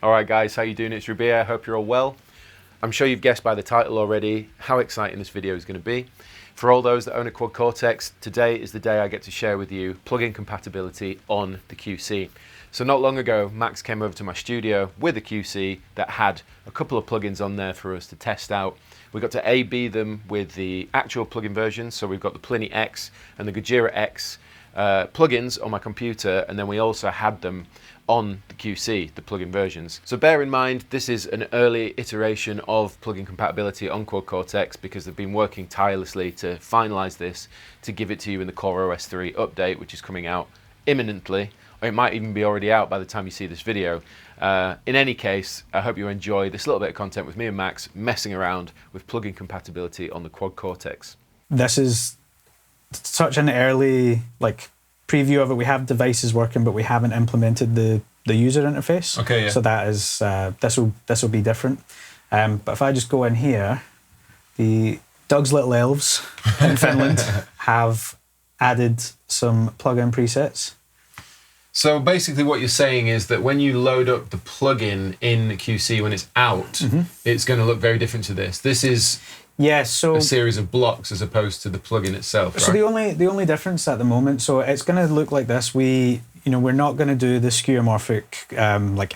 Alright guys, how you doing? It's Rabea, I hope you're all well. I'm sure you've guessed by the title already how exciting this video is going to be. For all those that own a Quad Cortex, today is the day I get to share with you plugin compatibility on the QC. So not long ago, Max came over to my studio with a QC that had a couple of plugins on there for us to test out. We got to A/B them with the actual plugin versions, so we've got the Plini X and the Gojira X plugins on my computer, and then we also had them on the QC, the plugin versions. So bear in mind, this is an early iteration of plugin compatibility on Quad Cortex because they've been working tirelessly to finalize this to give it to you in the CorOS 3 update, which is coming out imminently, or it might even be already out by the time you see this video. In any case, I hope you enjoy this little bit of content with me and Max messing around with plugin compatibility on the Quad Cortex. This is such an early preview of it. We have devices working, but we haven't implemented the user interface. Okay, yeah. So that is this will be different. But if I just go in here, the Doug's Little Elves in Finland have added some plugin presets. So basically what you're saying is that when you load up the plugin in QC when it's out, it's going to look very different to this. This is a series of blocks as opposed to the plugin itself, right? So the only difference at the moment, so it's going to look like this. We're not going to do the skeuomorphic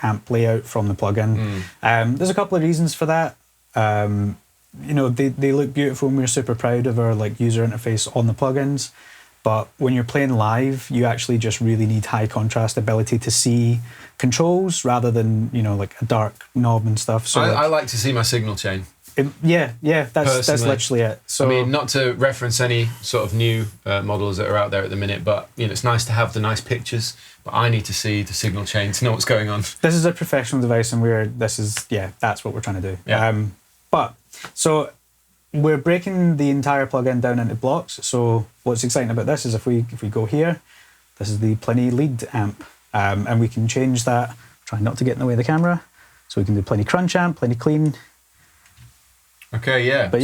amp layout from the plugin. There's a couple of reasons for that. They look beautiful and we're super proud of our user interface on the plugins. But when you're playing live, you actually just really need high contrast ability to see controls rather than, a dark knob and stuff. So I like to see my signal chain. That's literally it. So I mean, not to reference any sort of new models that are out there at the minute, but it's nice to have the nice pictures, but I need to see the signal chain to know what's going on. This is a professional device and that's what we're trying to do. Yeah. So we're breaking the entire plugin down into blocks. So what's exciting about this is if we go here, this is the Plini lead amp, and we can change that. Try not to get in the way of the camera. So we can do Plini crunch amp, Plini clean. Okay, yeah. But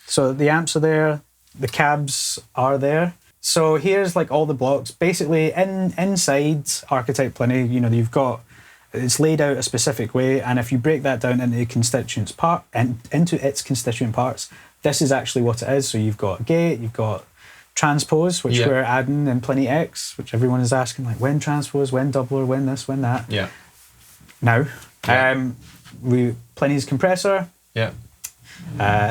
so the amps are there, the cabs are there. So here's all the blocks. Basically, inside Archetype Plini, you've got, it's laid out a specific way, and if you break that down into its constituent parts, this is actually what it is. So you've got gate, you've got transpose, which we're adding in Plini X, which everyone is asking, when transpose, when doubler, when this, when that. Yeah. Now, Plini's compressor. Yeah.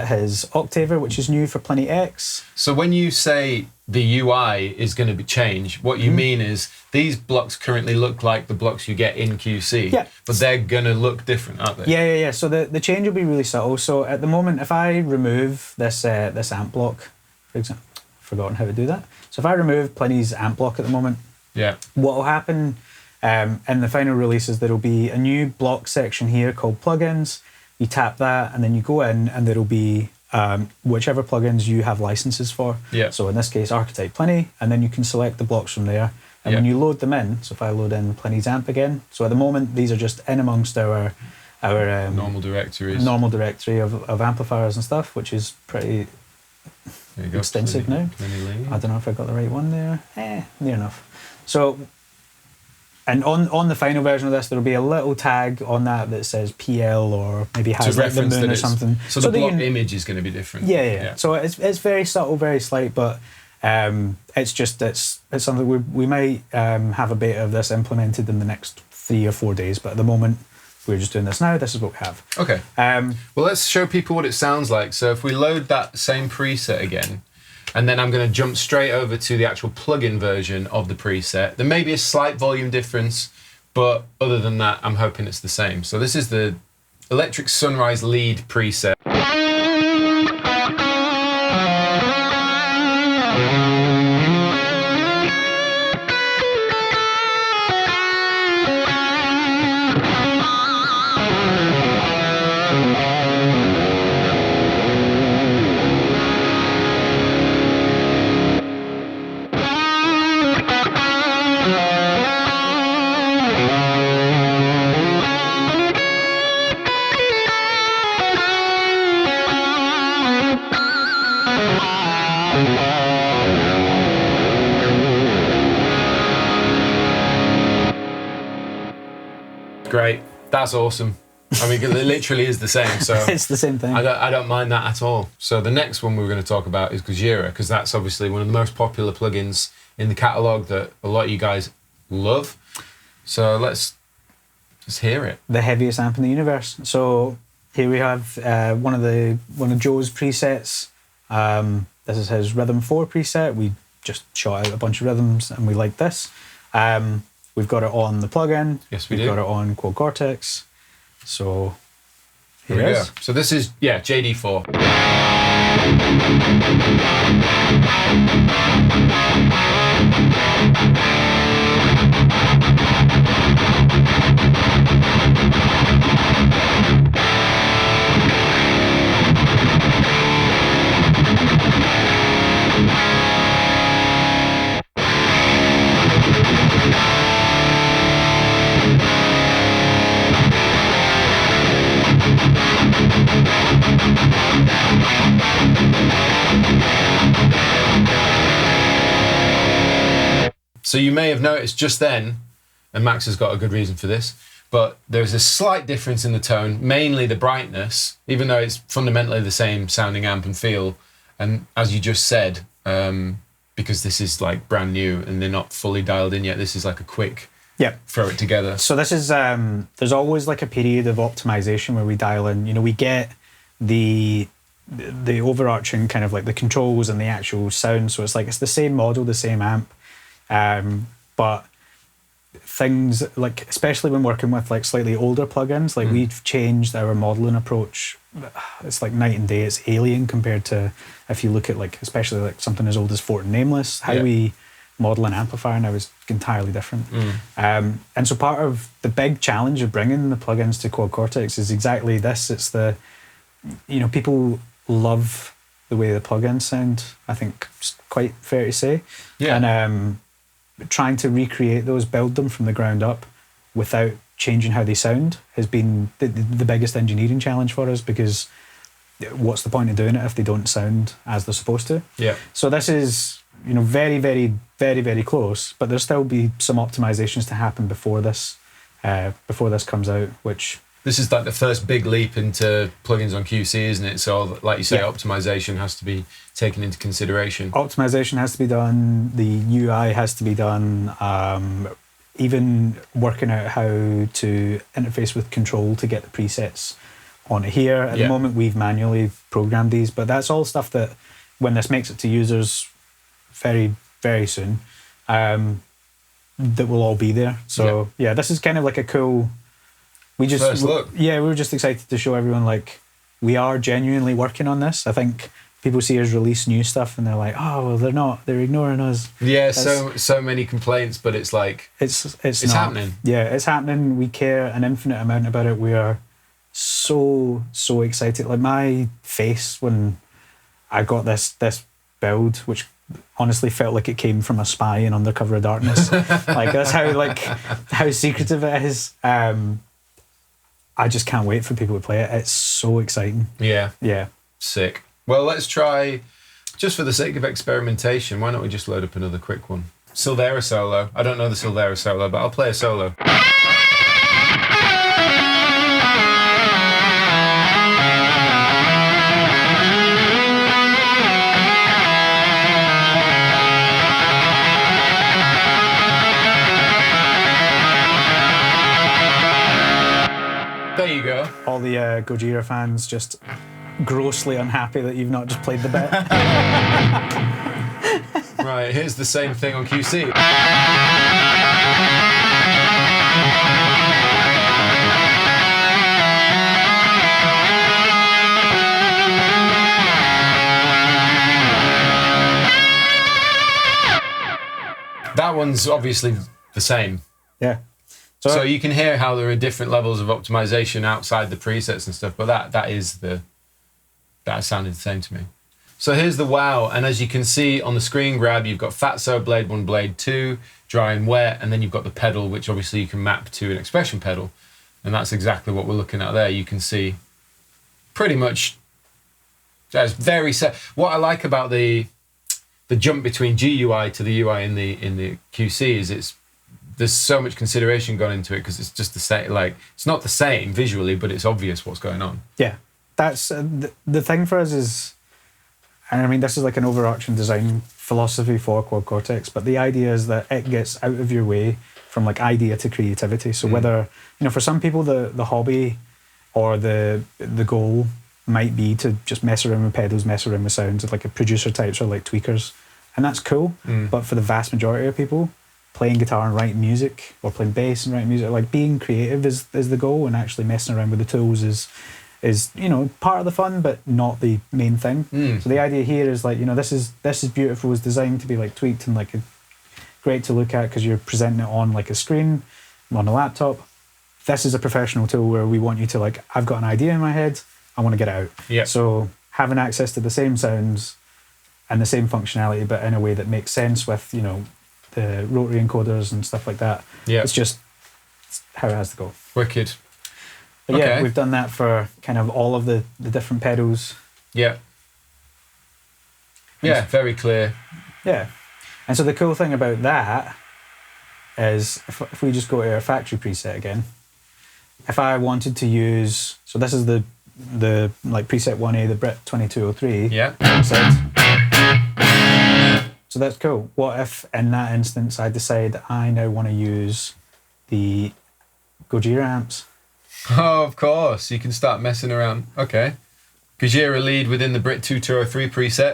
His octaver, which is new for Plini X. So when you say the UI is going to be changed, what you mean is these blocks currently look like the blocks you get in QC, but they're going to look different, aren't they? Yeah. So the change will be really subtle. So at the moment, if I remove this amp block, for example, I've forgotten how to do that. So if I remove Plini's amp block at the moment, what will happen in the final release is there will be a new block section here called plugins. You tap that and then you go in and there'll be whichever plugins you have licenses for. Yeah. So in this case, Archetype Plini, and then you can select the blocks from there. And when you load them in, so if I load in Plini's amp again, so at the moment, these are just in amongst our normal directories. Normal directory of amplifiers and stuff, which is pretty extensive now. I don't know if I got the right one there. Near enough. So, and on the final version of this, there'll be a little tag on that says PL or maybe has the moon or something. So the block image is going to be different. Yeah. So it's very subtle, very slight, but it's something we might have a beta of this implemented in the next 3 or 4 days. But at the moment, we're just doing this now. This is what we have. Okay. Well, let's show people what it sounds like. So if we load that same preset again, and then I'm going to jump straight over to the actual plugin version of the preset. There may be a slight volume difference, but other than that, I'm hoping it's the same. So this is the Electric Sunrise lead preset. That's awesome. I mean, it literally is the same. So It's the same thing. I don't mind that at all. So the next one we're going to talk about is Gojira, because that's obviously one of the most popular plugins in the catalog that a lot of you guys love. So let's hear it. The heaviest amp in the universe. So here we have one of Joe's presets. This is his Rhythm 4 preset. We just shot out a bunch of rhythms and we like this. We've got it on the plugin. Yes, we've got it on Quad Cortex. So here we it go. is. So this is, JD4. So you may have noticed just then, and Max has got a good reason for this, but there's a slight difference in the tone, mainly the brightness, even though it's fundamentally the same sounding amp and feel. And as you just said, because this is like brand new and they're not fully dialed in yet, this is like a quick throw it together. So this is, there's always like a period of optimization where we dial in, we get the overarching kind of like the controls and the actual sound. So it's like, it's the same model, the same amp. But things like, especially when working with like slightly older plugins, like we've changed our modeling approach. It's like night and day. It's alien compared to if you look at like, especially like something as old as Fort and Nameless, how we model an amplifier now is entirely different. And so part of the big challenge of bringing the plugins to Quad Cortex is exactly this. It's the, people love the way the plugins sound. I think it's quite fair to say. Yeah. And trying to recreate those, build them from the ground up without changing how they sound has been the biggest engineering challenge for us, because what's the point of doing it if they don't sound as they're supposed to? Yeah. So this is, very, very, very, very close, but there'll still be some optimizations to happen before this comes out, which... This is like the first big leap into plugins on QC, isn't it? So, like you say, optimization has to be taken into consideration. Optimization has to be done. The UI has to be done. Even working out how to interface with control to get the presets on it here. At the moment, we've manually programmed these, but that's all stuff that, when this makes it to users very, very soon, that will all be there. So, this is kind of like a cool... First look. We were just excited to show everyone, like, we are genuinely working on this. I think people see us release new stuff and they're like, oh, well, they're ignoring us. Yeah, so many complaints, but it's like, it's happening. Yeah, it's happening. We care an infinite amount about it. We are so excited. Like, my face when I got this build, which honestly felt like it came from a spy in Undercover of Darkness. Like, that's how secretive it is. I just can't wait for people to play it. It's so exciting. Yeah. Yeah. Sick. Well, let's try, just for the sake of experimentation, why don't we just load up another quick one? Silvera solo. I don't know the Silvera solo, but I'll play a solo. There you go. All the Gojira fans just grossly unhappy that you've not just played the bit. Right, here's the same thing on QC. That one's obviously the same. Yeah. So you can hear how there are different levels of optimization outside the presets and stuff, but that sounded the same to me. So here's the wow, and as you can see on the screen grab, you've got Fatso, Blade 1, Blade 2, dry and wet, and then you've got the pedal, which obviously you can map to an expression pedal, and that's exactly what we're looking at there. You can see pretty much that's very set. What I like about the jump between GUI to the UI in the QC is it's there's so much consideration gone into it because it's just the same. Like it's not the same visually, but it's obvious what's going on. Yeah, that's the thing for us is, and I mean this is like an overarching design philosophy for Quad Cortex, but the idea is that it gets out of your way from like idea to creativity. So whether, you know, for some people the hobby or the goal might be to just mess around with pedals, mess around with sounds, like a producer types or like tweakers, and that's cool. But for the vast majority of people, playing guitar and writing music, or playing bass and writing music, like being creative is the goal, and actually messing around with the tools is you know, part of the fun but not the main thing. So the idea here is like, you know, this is beautiful, it's designed to be like tweaked and like great to look at because you're presenting it on like a screen on a laptop. This is a professional tool where we want you to like, I've got an idea in my head, I want to get it out. Yeah. So having access to the same sounds and the same functionality but in a way that makes sense with, you know, the rotary encoders and stuff like that. Yeah. It's just how it has to go. Wicked. But okay. Yeah, we've done that for kind of all of the different pedals. Yeah. Yeah, very clear. Yeah. And so the cool thing about that is if we just go to our factory preset again, if I wanted to use, so this is the like preset 1A, the Brit 2203. Yeah. Preset. So that's cool. What if in that instance I decide I now want to use the Gojira amps? Oh, of course. You can start messing around. Okay. Gojira lead within the Brit 2203 preset.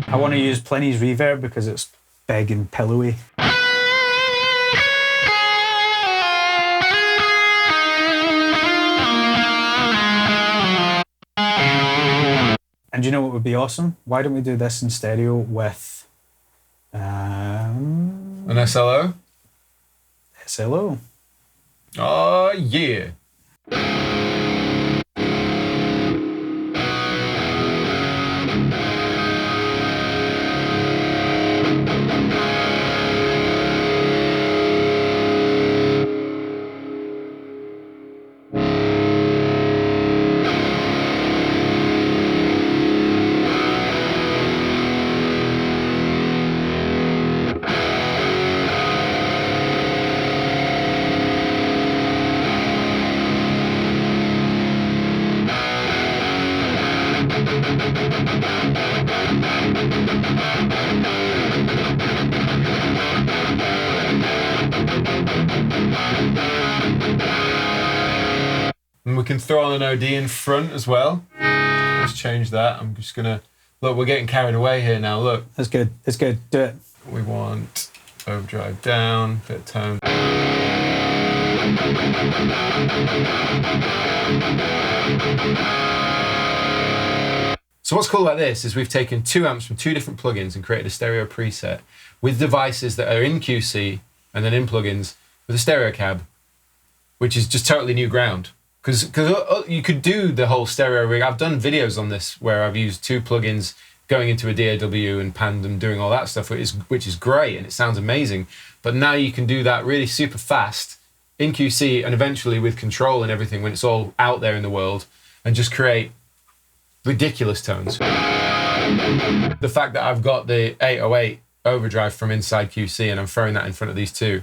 I want to use Plini's reverb because it's big and pillowy. And you know what would be awesome? Why don't we do this in stereo with an SLO? SLO. Oh, yeah. And we can throw on an OD in front as well. Let's change that. I'm just gonna, look, we're getting carried away here now, look. That's good, that's good, do it. We want overdrive down, bit of tone. So what's cool about this is we've taken 2 amps from 2 different plugins and created a stereo preset with devices that are in QC and then in plugins with a stereo cab, which is just totally new ground. Because you could do the whole stereo rig. I've done videos on this where I've used 2 plugins going into a DAW and panned them, doing all that stuff, which is great and it sounds amazing. But now you can do that really super fast in QC and eventually with control and everything when it's all out there in the world and just create ridiculous tones. The fact that I've got the 808 overdrive from inside QC and I'm throwing that in front of these 2.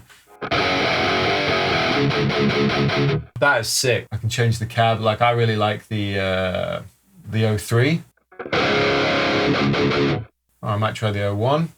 That is sick. I can change the cab. Like I really like the 03. Or I might try the 01.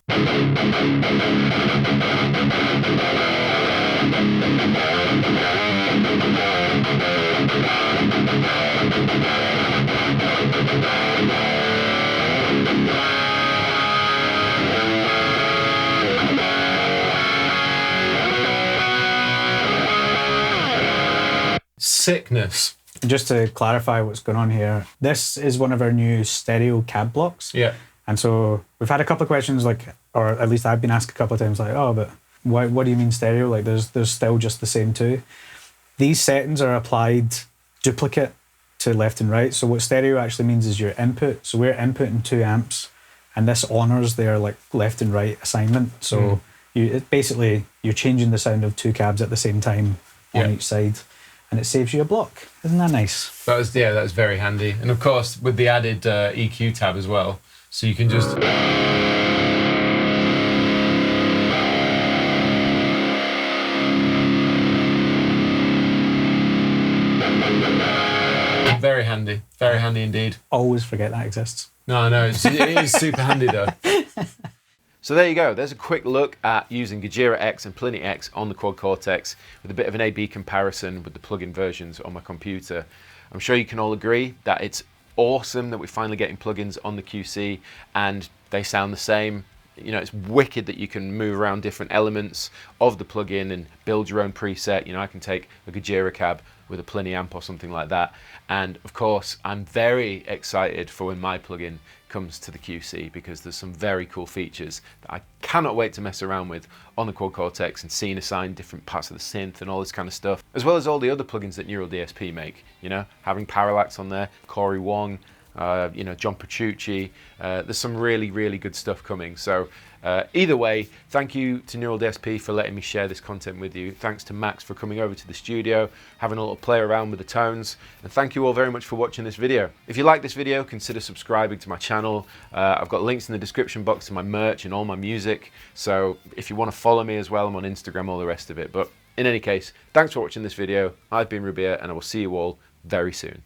Sickness. Just to clarify what's going on here, this is one of our new stereo cab blocks. Yeah. And so we've had a couple of questions, like, or at least I've been asked a couple of times, like, oh, but what do you mean stereo? Like, there's still just the same 2. These settings are applied duplicate to left and right. So what stereo actually means is your input. So we're inputting 2 amps, and this honors their like left and right assignment. So basically you're changing the sound of 2 cabs at the same time on each side. and it saves you a block. Isn't that nice? That was very handy. And of course, with the added EQ tab as well, so you can just... Very handy indeed. Always forget that exists. No, it is super handy though. So there you go, there's a quick look at using Gojira X and Plini X on the Quad Cortex with a bit of an A/B comparison with the plugin versions on my computer. I'm sure you can all agree that it's awesome that we're finally getting plugins on the QC and they sound the same. You know, it's wicked that you can move around different elements of the plugin and build your own preset. You know, I can take a Gojira cab with a Plini amp or something like that. And of course, I'm very excited for when my plugin comes to the QC because there's some very cool features that I cannot wait to mess around with on the Quad Cortex and scene assign different parts of the synth and all this kind of stuff, as well as all the other plugins that Neural DSP make. You know, having Parallax on there, Corey Wong, you know, John Petrucci. There's some really, really good stuff coming. So either way, thank you to Neural DSP for letting me share this content with you. Thanks to Max for coming over to the studio, having a little play around with the tones. And thank you all very much for watching this video. If you like this video, consider subscribing to my channel. I've got links in the description box to my merch and all my music. So if you want to follow me as well, I'm on Instagram, all the rest of it. But in any case, thanks for watching this video. I've been Rabea and I will see you all very soon.